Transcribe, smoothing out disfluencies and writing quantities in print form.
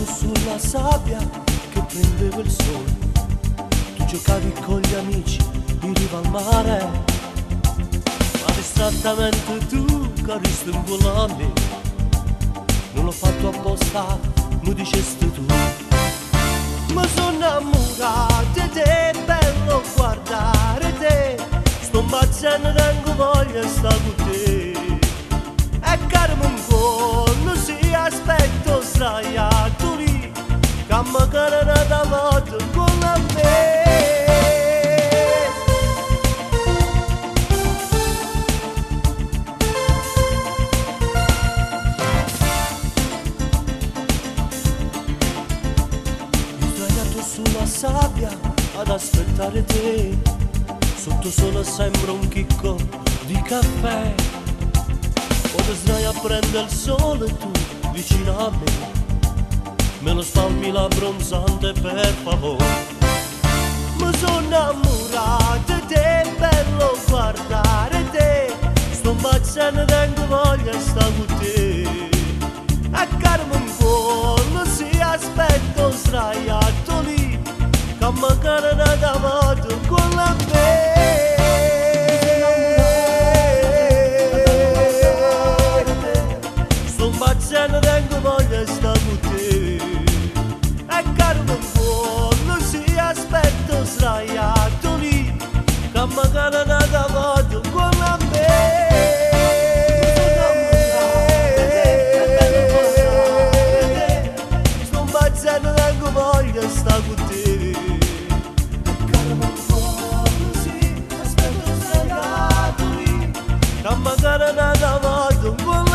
sulla sabbia che prendeva il sole. Tu giocavi con gli amici in riva al mare, ma distrattamente tu caristi in volante. Non l'ho fatto apposta, mi dicesti tu. Ma sono innamorato di te, bello guardare te. Sto baciando, tengo voglia di stare con te. E carmi un po', non si aspetto sdraiato lì, che magari una volta con la me. Sulla sabbia ad aspettare te, sotto sole sembra un chicco di caffè. Poi ti sdrai a prendere il sole tu vicino a me lo spalmi la bronzante per favore. Mi sono innamorato di te, bello guardare te. Sto baciando, tengo voglia di stare con te. A carmi un po', non si aspetto sdraiato lì, che magari una volta con la me. Sto baciando, tengo voglia di stare con te. E carmi un po', non si aspetto sdraiato lì, che magari una volta con la me. Tengo voglia di stare con te. Carmi un po', sì, aspetto sdraiato lì, che magari una volta con